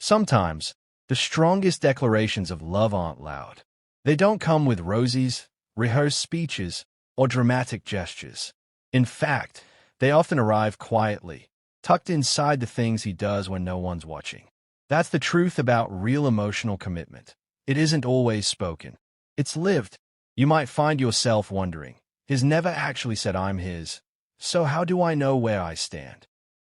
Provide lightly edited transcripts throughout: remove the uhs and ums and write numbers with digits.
Sometimes, the strongest declarations of love aren't loud. They don't come with roses, rehearsed speeches, or dramatic gestures. In fact, they often arrive quietly, tucked inside the things he does when no one's watching. That's the truth about real emotional commitment. It isn't always spoken. It's lived. You might find yourself wondering, he's never actually said I'm his, so how do I know where I stand?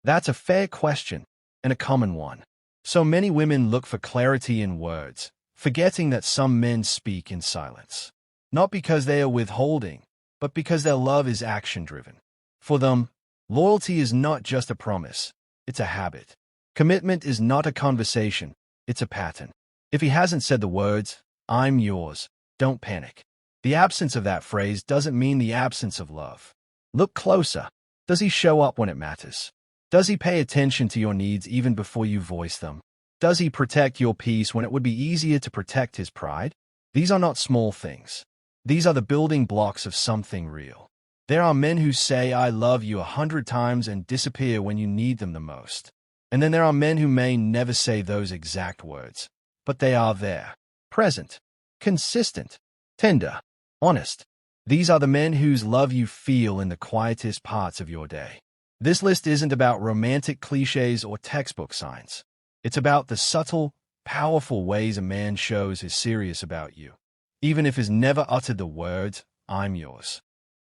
That's a fair question, and a common one. So many women look for clarity in words, forgetting that some men speak in silence. Not because they are withholding, but because their love is action-driven. For them, loyalty is not just a promise, it's a habit. Commitment is not a conversation, it's a pattern. If he hasn't said the words, "I'm yours," don't panic. The absence of that phrase doesn't mean the absence of love. Look closer. Does he show up when it matters? Does he pay attention to your needs even before you voice them? Does he protect your peace when it would be easier to protect his pride? These are not small things. These are the building blocks of something real. There are men who say, "I love you" 100 times and disappear when you need them the most. And then there are men who may never say those exact words, but they are there, present, consistent, tender, honest. These are the men whose love you feel in the quietest parts of your day. This list isn't about romantic cliches or textbook signs. It's about the subtle, powerful ways a man shows he's serious about you, even if he's never uttered the words, "I'm yours."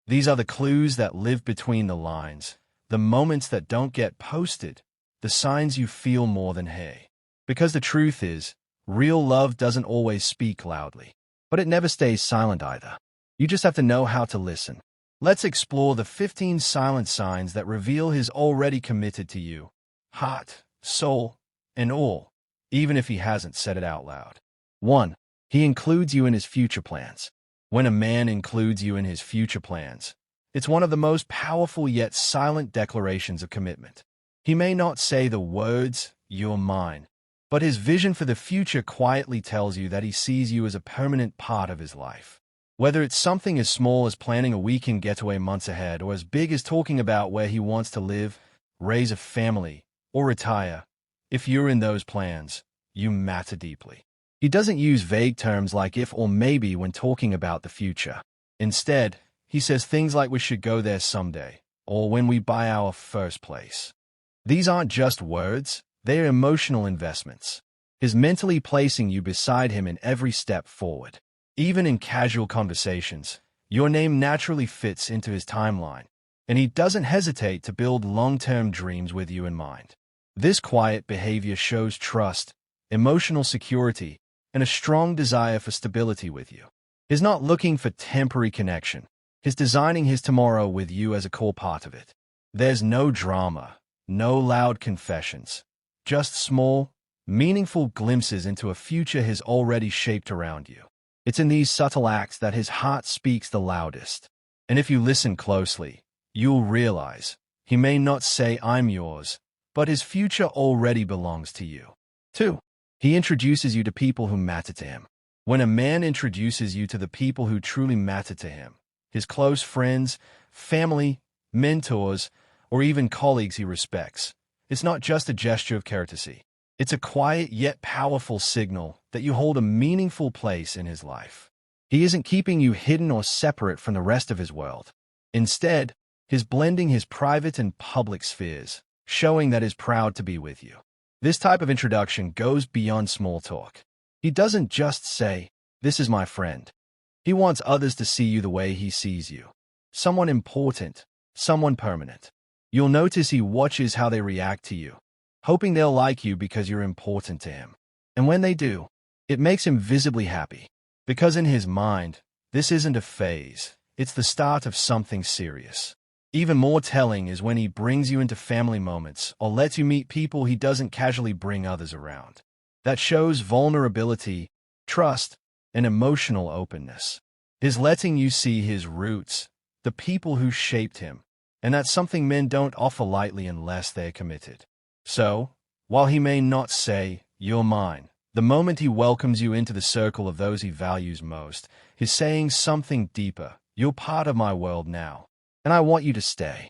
These are the clues that live between the lines, the moments that don't get posted, the signs you feel more than hey. Because the truth is, real love doesn't always speak loudly, but it never stays silent either. You just have to know how to listen. Let's explore the 15 silent signs that reveal he's already committed to you, heart, soul, and all, even if he hasn't said it out loud. 1. He includes you in his future plans. When a man includes you in his future plans, it's one of the most powerful yet silent declarations of commitment. He may not say the words, "You're mine," but his vision for the future quietly tells you that he sees you as a permanent part of his life. Whether it's something as small as planning a weekend getaway months ahead or as big as talking about where he wants to live, raise a family, or retire, if you're in those plans, you matter deeply. He doesn't use vague terms like if or maybe when talking about the future. Instead, he says things like "we should go there someday," or "when we buy our first place." These aren't just words, they're emotional investments. He's mentally placing you beside him in every step forward. Even in casual conversations, your name naturally fits into his timeline, and he doesn't hesitate to build long-term dreams with you in mind. This quiet behavior shows trust, emotional security, and a strong desire for stability with you. He's not looking for temporary connection. He's designing his tomorrow with you as a core part of it. There's no drama, no loud confessions, just small, meaningful glimpses into a future he's already shaped around you. It's in these subtle acts that his heart speaks the loudest. And if you listen closely, you'll realize he may not say "I'm yours," but his future already belongs to you. 2. He introduces you to people who matter to him. When a man introduces you to the people who truly matter to him, his close friends, family, mentors, or even colleagues he respects, it's not just a gesture of courtesy. It's a quiet yet powerful signal that you hold a meaningful place in his life. He isn't keeping you hidden or separate from the rest of his world. Instead, he's blending his private and public spheres, showing that he's proud to be with you. This type of introduction goes beyond small talk. He doesn't just say, "This is my friend." He wants others to see you the way he sees you. Someone important, someone permanent. You'll notice he watches how they react to you, hoping they'll like you because you're important to him. And when they do, it makes him visibly happy. Because in his mind, this isn't a phase, it's the start of something serious. Even more telling is when he brings you into family moments or lets you meet people he doesn't casually bring others around. That shows vulnerability, trust, and emotional openness. He's letting you see his roots, the people who shaped him, and that's something men don't offer lightly unless they're committed. So, while he may not say, "You're mine," the moment he welcomes you into the circle of those he values most, he's saying something deeper. "You're part of my world now, and I want you to stay."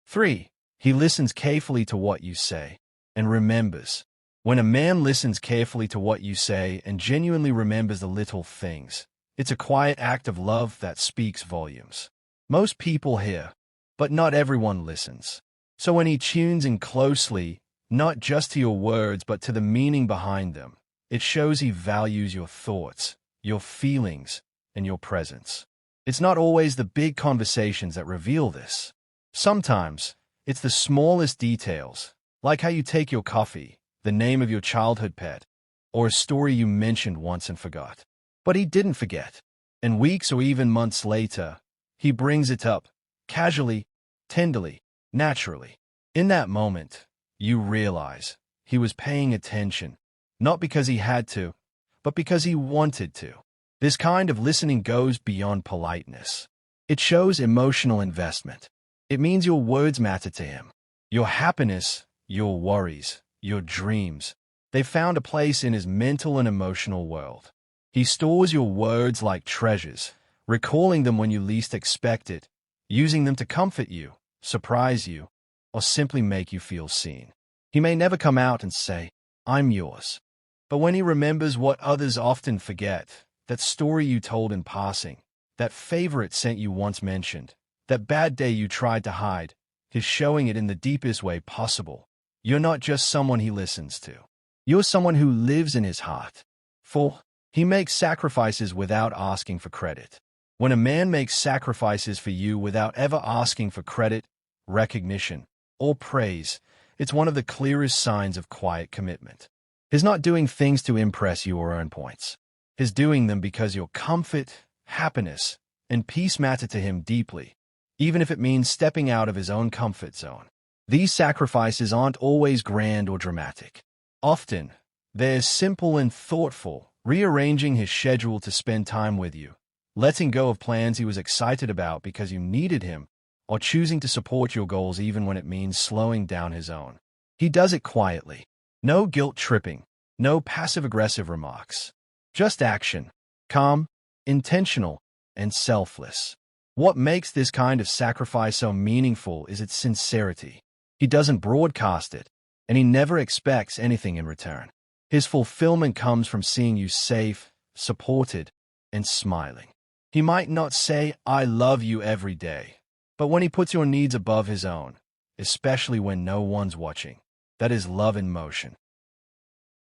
3. He listens carefully to what you say and remembers. When a man listens carefully to what you say and genuinely remembers the little things, it's a quiet act of love that speaks volumes. Most people hear, but not everyone listens. So when he tunes in closely, not just to your words but to the meaning behind them, it shows he values your thoughts, your feelings, and your presence. It's not always the big conversations that reveal this. Sometimes, it's the smallest details, like how you take your coffee, the name of your childhood pet, or a story you mentioned once and forgot. But he didn't forget. And weeks or even months later, he brings it up, casually, tenderly, naturally. In that moment, you realize he was paying attention, not because he had to, but because he wanted to. This kind of listening goes beyond politeness. It shows emotional investment. It means your words matter to him. Your happiness, your worries, your dreams, they found a place in his mental and emotional world. He stores your words like treasures, recalling them when you least expect it, using them to comfort you, surprise you, or simply make you feel seen. He may never come out and say, "I'm yours." But when he remembers what others often forget, that story you told in passing, that favorite scent you once mentioned, that bad day you tried to hide, he's showing it in the deepest way possible. You're not just someone he listens to. You're someone who lives in his heart. 4. He makes sacrifices without asking for credit. When a man makes sacrifices for you without ever asking for credit, recognition, or praise, it's one of the clearest signs of quiet commitment. He's not doing things to impress you or earn points. He's doing them because your comfort, happiness, and peace matter to him deeply, even if it means stepping out of his own comfort zone. These sacrifices aren't always grand or dramatic. Often, they're simple and thoughtful, rearranging his schedule to spend time with you, letting go of plans he was excited about because you needed him, or choosing to support your goals even when it means slowing down his own. He does it quietly. No guilt-tripping, no passive-aggressive remarks. Just action, calm, intentional, and selfless. What makes this kind of sacrifice so meaningful is its sincerity. He doesn't broadcast it, and he never expects anything in return. His fulfillment comes from seeing you safe, supported, and smiling. He might not say, "I love you" every day, but when he puts your needs above his own, especially when no one's watching, that is love in motion.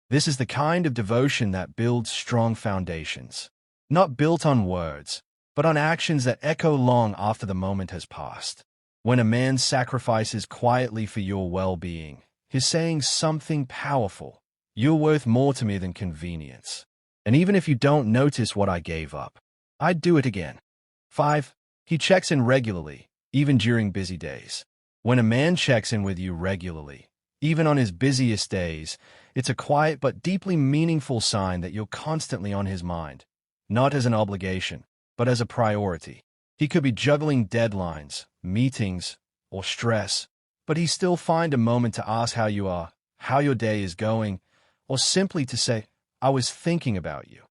This is the kind of devotion that builds strong foundations, not built on words, but on actions that echo long after the moment has passed. When a man sacrifices quietly for your well-being, he's saying something powerful. You're worth more to me than convenience. And even if you don't notice what I gave up, I'd do it again. 5. He checks in regularly, even during busy days. When a man checks in with you regularly, even on his busiest days, it's a quiet but deeply meaningful sign that you're constantly on his mind, not as an obligation, but as a priority. He could be juggling deadlines, meetings, or stress, but he still find a moment to ask how you are, how your day is going, or simply to say, "I was thinking about you."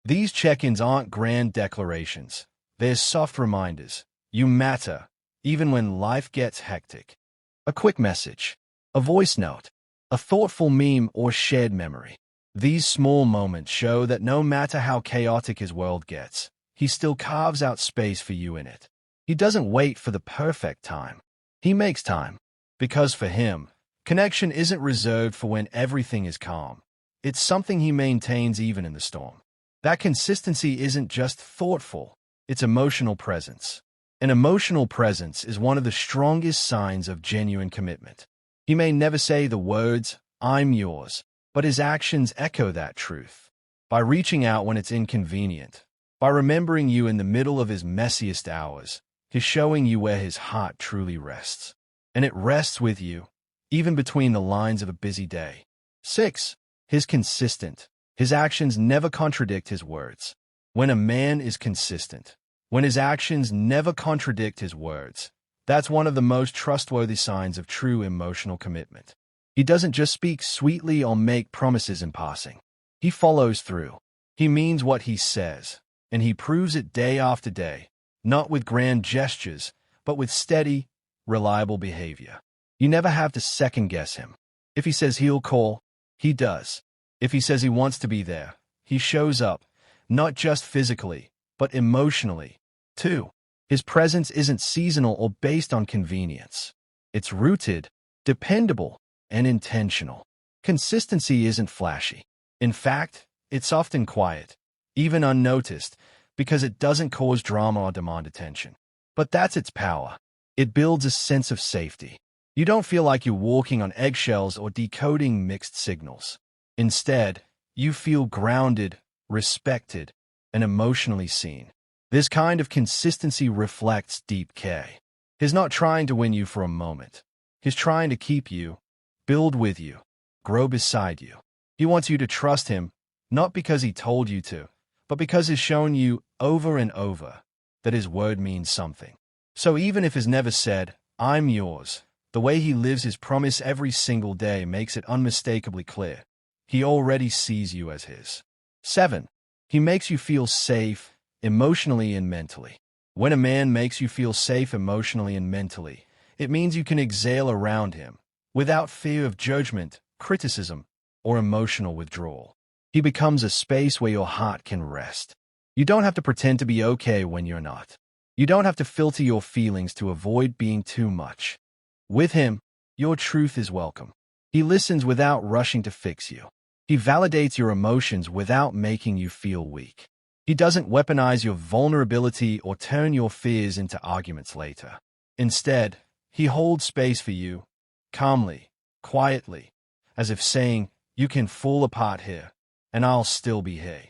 These check-ins aren't grand declarations. They're soft reminders. You matter, even when life gets hectic. A quick message, a voice note, a thoughtful meme, or shared memory. These small moments show that no matter how chaotic his world gets, he still carves out space for you in it. He doesn't wait for the perfect time. He makes time. Because for him, connection isn't reserved for when everything is calm. It's something he maintains even in the storm. That consistency isn't just thoughtful, it's emotional presence. An emotional presence is one of the strongest signs of genuine commitment. He may never say the words, "I'm yours," but his actions echo that truth. By reaching out when it's inconvenient, by remembering you in the middle of his messiest hours, he's showing you where his heart truly rests. And it rests with you, even between the lines of a busy day. 6. He's consistent. His actions never contradict his words. When a man is consistent, when his actions never contradict his words, that's one of the most trustworthy signs of true emotional commitment. He doesn't just speak sweetly or make promises in passing. He follows through. He means what he says, and he proves it day after day, not with grand gestures, but with steady, reliable behavior. You never have to second-guess him. If he says he'll call, He does. If he says he wants to be there, he shows up, not just physically, but emotionally, too. His presence isn't seasonal or based on convenience. It's rooted, dependable, and intentional. Consistency isn't flashy. In fact, it's often quiet, even unnoticed, because it doesn't cause drama or demand attention. But that's its power. It builds a sense of safety. You don't feel like you're walking on eggshells or decoding mixed signals. Instead, you feel grounded, respected, and emotionally seen. This kind of consistency reflects deep care. He's not trying to win you for a moment. He's trying to keep you, build with you, grow beside you. He wants you to trust him, not because he told you to, but because he's shown you over and over that his word means something. So even if he's never said, "I'm yours," the way he lives his promise every single day makes it unmistakably clear. He already sees you as his. 7. He makes you feel safe, emotionally and mentally. When a man makes you feel safe emotionally and mentally, it means you can exhale around him without fear of judgment, criticism, or emotional withdrawal. He becomes a space where your heart can rest. You don't have to pretend to be okay when you're not. You don't have to filter your feelings to avoid being too much. With him, your truth is welcome. He listens without rushing to fix you. He validates your emotions without making you feel weak. He doesn't weaponize your vulnerability or turn your fears into arguments later. Instead, he holds space for you, calmly, quietly, as if saying, "You can fall apart here, and I'll still be here."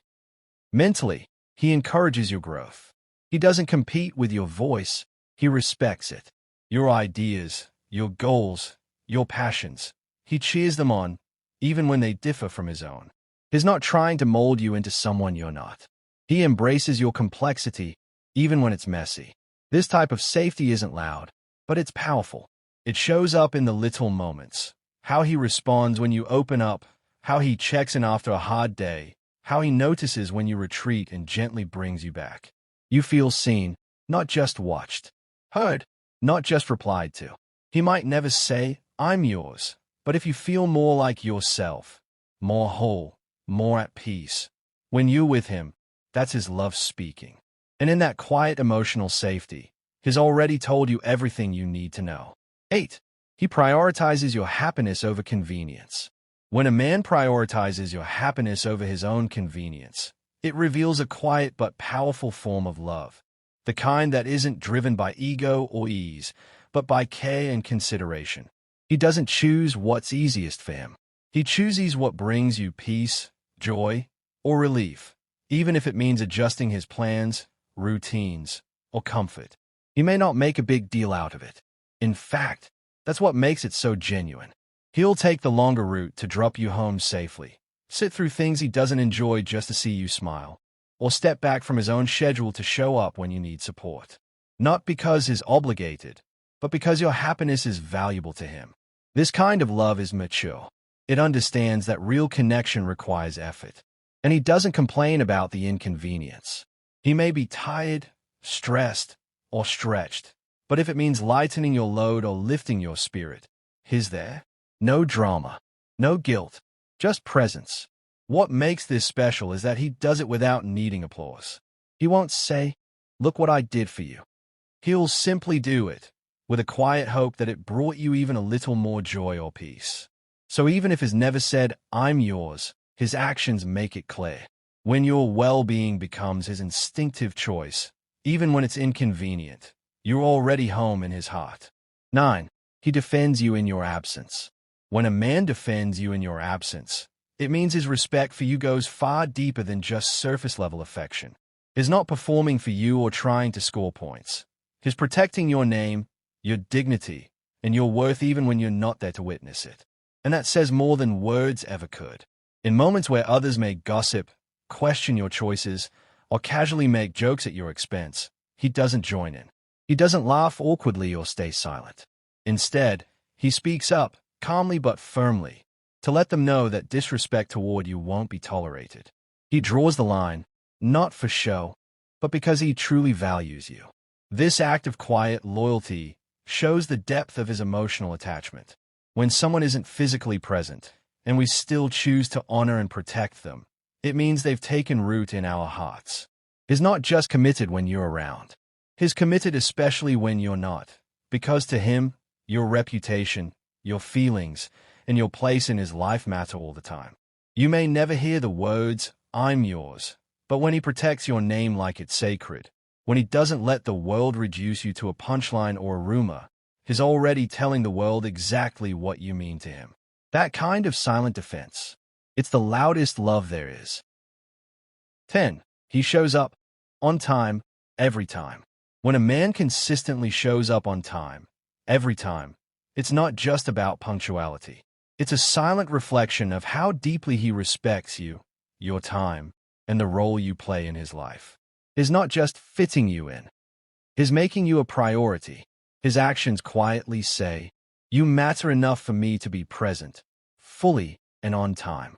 Mentally, he encourages your growth. He doesn't compete with your voice, he respects it. Your ideas, your goals, your passions. He cheers them on, even when they differ from his own. He's not trying to mold you into someone you're not. He embraces your complexity, even when it's messy. This type of safety isn't loud, but it's powerful. It shows up in the little moments. How he responds when you open up, how he checks in after a hard day, how he notices when you retreat and gently brings you back. You feel seen, not just watched. Heard, not just replied to. He might never say, "I'm yours," but if you feel more like yourself, more whole, more at peace, when you're with him, that's his love speaking. And in that quiet emotional safety, he's already told you everything you need to know. 8. He prioritizes your happiness over convenience. When a man prioritizes your happiness over his own convenience, it reveals a quiet but powerful form of love, the kind that isn't driven by ego or ease, but by care and consideration. He doesn't choose what's easiest for him. He chooses what brings you peace, joy, or relief, even if it means adjusting his plans, routines, or comfort. He may not make a big deal out of it. In fact, that's what makes it so genuine. He'll take the longer route to drop you home safely, sit through things he doesn't enjoy just to see you smile, or step back from his own schedule to show up when you need support. Not because he's obligated, but because your happiness is valuable to him. This kind of love is mature. It understands that real connection requires effort, and he doesn't complain about the inconvenience. He may be tired, stressed, or stretched, but if it means lightening your load or lifting your spirit, he's there. No drama, no guilt, just presence. What makes this special is that he does it without needing applause. He won't say, "Look what I did for you." He'll simply do it, with a quiet hope that it brought you even a little more joy or peace. So even if he's never said, "I'm yours," his actions make it clear. When your well-being becomes his instinctive choice, even when it's inconvenient, you're already home in his heart. 9. He defends you in your absence. When a man defends you in your absence, it means his respect for you goes far deeper than just surface-level affection. He's not performing for you or trying to score points. He's protecting your name, your dignity, and your worth even when you're not there to witness it. And that says more than words ever could. In moments where others may gossip, question your choices, or casually make jokes at your expense, he doesn't join in. He doesn't laugh awkwardly or stay silent. Instead, he speaks up, calmly but firmly, to let them know that disrespect toward you won't be tolerated. He draws the line, not for show, but because he truly values you. This act of quiet loyalty shows the depth of his emotional attachment. When someone isn't physically present, and we still choose to honor and protect them, it means they've taken root in our hearts. He's not just committed when you're around. He's committed especially when you're not, because to him, your reputation, your feelings, and your place in his life matter all the time. You may never hear the words, "I'm yours," but when he protects your name like it's sacred, when he doesn't let the world reduce you to a punchline or a rumor, he's already telling the world exactly what you mean to him. That kind of silent defense. It's the loudest love there is. 10. He shows up on time, every time. When a man consistently shows up on time, every time, it's not just about punctuality. It's a silent reflection of how deeply he respects you, your time, and the role you play in his life. He's not just fitting you in. He's making you a priority. His actions quietly say, "You matter enough for me to be present, fully and on time."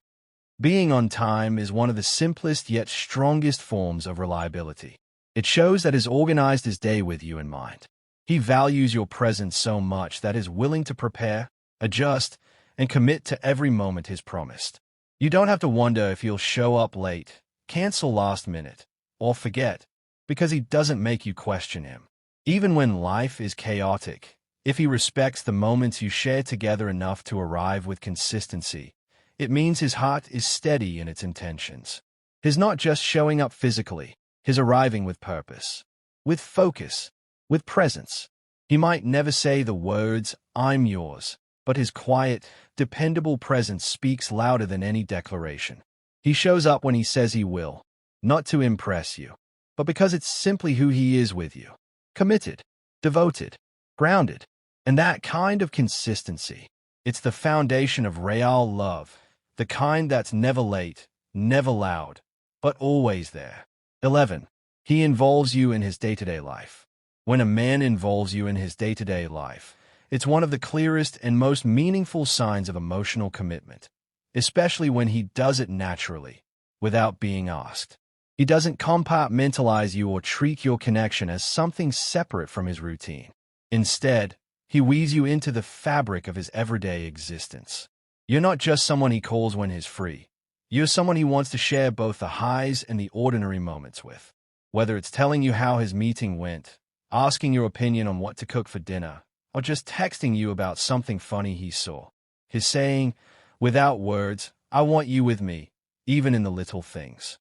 Being on time is one of the simplest yet strongest forms of reliability. It shows that he's organized his day with you in mind. He values your presence so much that he's willing to prepare, adjust, and commit to every moment he's promised. You don't have to wonder if he'll show up late, cancel last minute, or forget, because he doesn't make you question him. Even when life is chaotic, if he respects the moments you share together enough to arrive with consistency, it means his heart is steady in its intentions. He's not just showing up physically, he's arriving with purpose, with focus, with presence. He might never say the words, "I'm yours," but his quiet, dependable presence speaks louder than any declaration. He shows up when he says he will, not to impress you, but because it's simply who he is with you. Committed, devoted, grounded, and that kind of consistency. It's the foundation of real love, the kind that's never late, never loud, but always there. 11. He involves you in his day-to-day life. When a man involves you in his day-to-day life, it's one of the clearest and most meaningful signs of emotional commitment, especially when he does it naturally, without being asked. He doesn't compartmentalize you or treat your connection as something separate from his routine. Instead, he weaves you into the fabric of his everyday existence. You're not just someone he calls when he's free. You're someone he wants to share both the highs and the ordinary moments with. Whether it's telling you how his meeting went, asking your opinion on what to cook for dinner, or just texting you about something funny he saw. He's saying, without words, "I want you with me, even in the little things."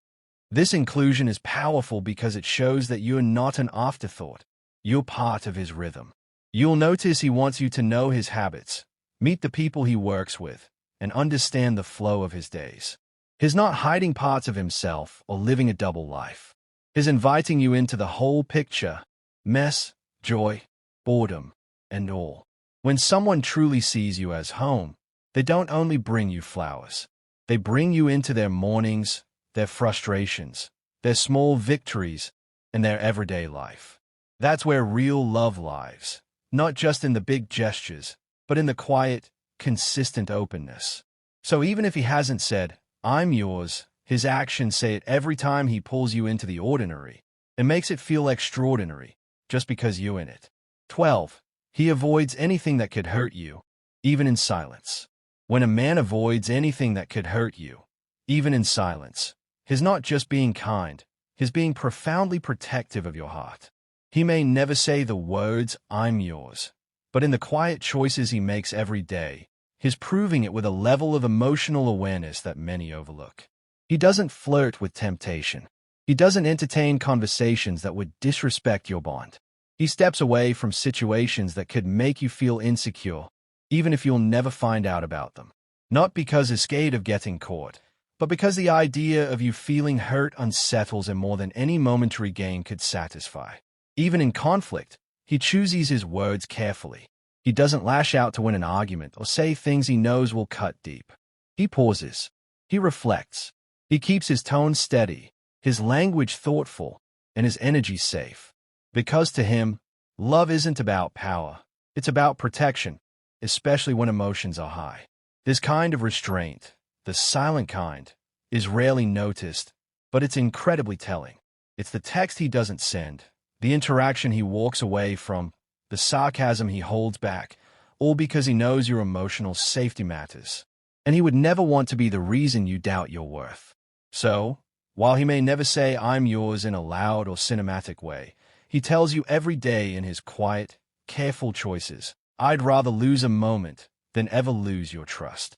This inclusion is powerful because it shows that you're not an afterthought. You're part of his rhythm. You'll notice he wants you to know his habits, meet the people he works with, and understand the flow of his days. He's not hiding parts of himself or living a double life. He's inviting you into the whole picture, mess, joy, boredom, and all. When someone truly sees you as home, they don't only bring you flowers. They bring you into their mornings, their frustrations, their small victories, and their everyday life. That's where real love lies, not just in the big gestures, but in the quiet, consistent openness. So even if he hasn't said, "I'm yours," his actions say it every time he pulls you into the ordinary and makes it feel extraordinary, just because you're in it. 12. He avoids anything that could hurt you, even in silence. When a man avoids anything that could hurt you, even in silence, he's not just being kind, he's being profoundly protective of your heart. He may never say the words, "I'm yours," but in the quiet choices he makes every day, he's proving it with a level of emotional awareness that many overlook. He doesn't flirt with temptation. He doesn't entertain conversations that would disrespect your bond. He steps away from situations that could make you feel insecure, even if you'll never find out about them. Not because he's scared of getting caught, but because the idea of you feeling hurt unsettles him more than any momentary gain could satisfy. Even in conflict, he chooses his words carefully. He doesn't lash out to win an argument or say things he knows will cut deep. He pauses. He reflects. He keeps his tone steady, his language thoughtful, and his energy safe. Because to him, love isn't about power. It's about protection, especially when emotions are high. This kind of restraint, the silent kind, is rarely noticed, but it's incredibly telling. It's the text he doesn't send, the interaction he walks away from, the sarcasm he holds back, all because he knows your emotional safety matters. and he would never want to be the reason you doubt your worth. So, while he may never say, "I'm yours" in a loud or cinematic way, he tells you every day in his quiet, careful choices, "I'd rather lose a moment than ever lose your trust."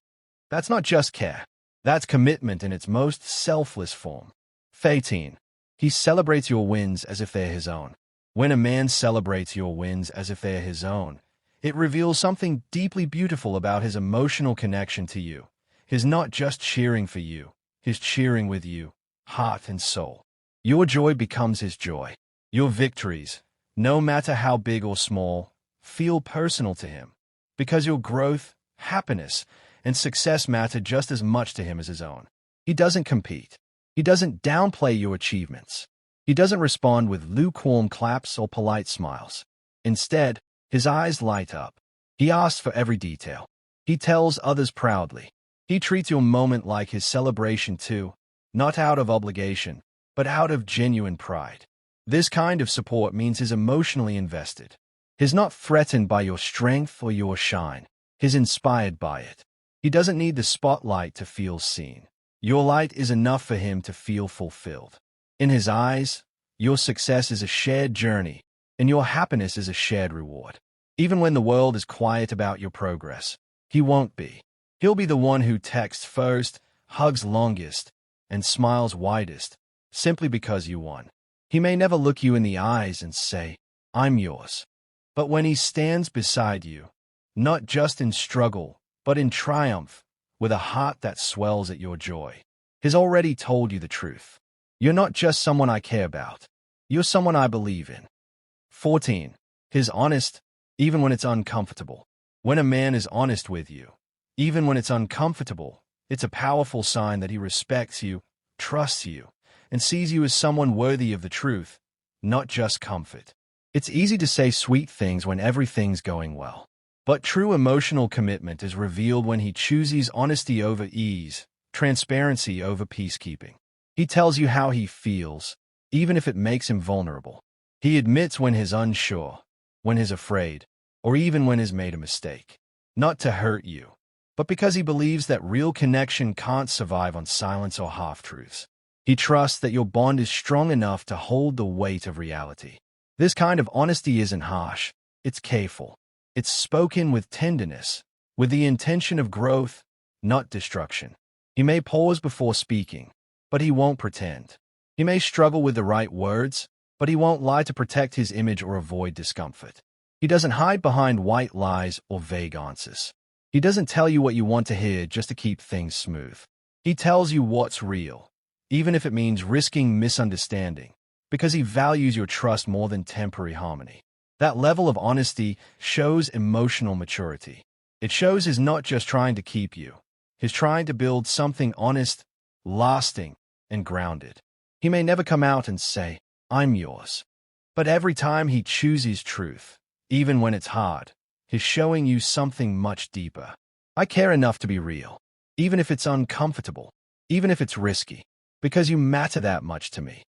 That's not just care. That's commitment in its most selfless form. 18. He celebrates your wins as if they're his own. When a man celebrates your wins as if they're his own, it reveals something deeply beautiful about his emotional connection to you. His not just cheering for you, his cheering with you, heart and soul. Your joy becomes his joy. Your victories, no matter how big or small, feel personal to him, because your growth, happiness, and success matter just as much to him as his own. He doesn't compete. He doesn't downplay your achievements. He doesn't respond with lukewarm claps or polite smiles. Instead, his eyes light up. He asks for every detail. He tells others proudly. He treats your moment like his celebration too, not out of obligation, but out of genuine pride. This kind of support means he's emotionally invested. He's not threatened by your strength or your shine. He's inspired by it. He doesn't need the spotlight to feel seen. Your light is enough for him to feel fulfilled. In his eyes, your success is a shared journey, and your happiness is a shared reward. Even when the world is quiet about your progress, he won't be. He'll be the one who texts first, hugs longest, and smiles widest, simply because you won. He may never look you in the eyes and say, "I'm yours." But when he stands beside you, not just in struggle, but in triumph, with a heart that swells at your joy, he's already told you the truth. You're not just someone I care about. You're someone I believe in. 14. He's honest, even when it's uncomfortable. When a man is honest with you, even when it's uncomfortable, it's a powerful sign that he respects you, trusts you, and sees you as someone worthy of the truth, not just comfort. It's easy to say sweet things when everything's going well. But true emotional commitment is revealed when he chooses honesty over ease, transparency over peacekeeping. He tells you how he feels, even if it makes him vulnerable. He admits when he's unsure, when he's afraid, or even when he's made a mistake. Not to hurt you, but because he believes that real connection can't survive on silence or half-truths. He trusts that your bond is strong enough to hold the weight of reality. This kind of honesty isn't harsh, it's careful. It's spoken with tenderness, with the intention of growth, not destruction. He may pause before speaking, but he won't pretend. He may struggle with the right words, but he won't lie to protect his image or avoid discomfort. He doesn't hide behind white lies or vague answers. He doesn't tell you what you want to hear just to keep things smooth. He tells you what's real, even if it means risking misunderstanding, because he values your trust more than temporary harmony. That level of honesty shows emotional maturity. It shows he's not just trying to keep you. He's trying to build something honest, lasting, and grounded. He may never come out and say, "I'm yours." But every time he chooses truth, even when it's hard, he's showing you something much deeper. I care enough to be real, even if it's uncomfortable, even if it's risky, because you matter that much to me.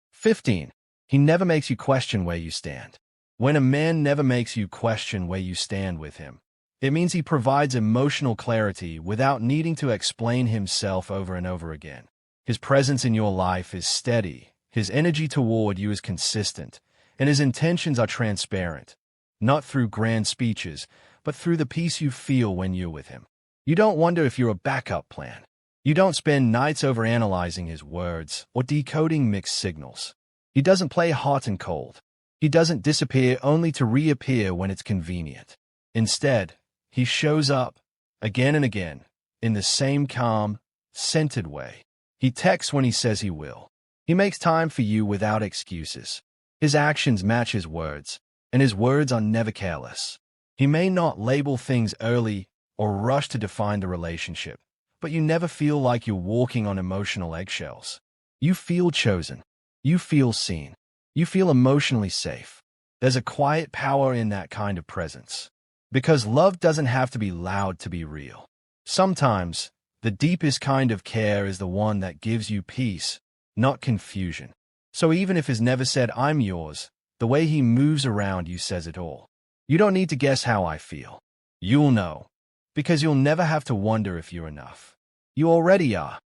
15. He never makes you question where you stand. When a man never makes you question where you stand with him, it means he provides emotional clarity without needing to explain himself over and over again. His presence in your life is steady, his energy toward you is consistent, and his intentions are transparent, not through grand speeches, but through the peace you feel when you're with him. You don't wonder if you're a backup plan. You don't spend nights overanalyzing his words or decoding mixed signals. He doesn't play hot and cold. He doesn't disappear only to reappear when it's convenient. Instead, he shows up, again and again, in the same calm, centered way. He texts when he says he will. He makes time for you without excuses. His actions match his words, and his words are never careless. He may not label things early or rush to define the relationship, but you never feel like you're walking on emotional eggshells. You feel chosen. You feel seen. You feel emotionally safe. There's a quiet power in that kind of presence. Because love doesn't have to be loud to be real. Sometimes, the deepest kind of care is the one that gives you peace, not confusion. So even if he's never said, "I'm yours," the way he moves around you says it all. You don't need to guess how I feel. You'll know. because you'll never have to wonder if you're enough. You already are.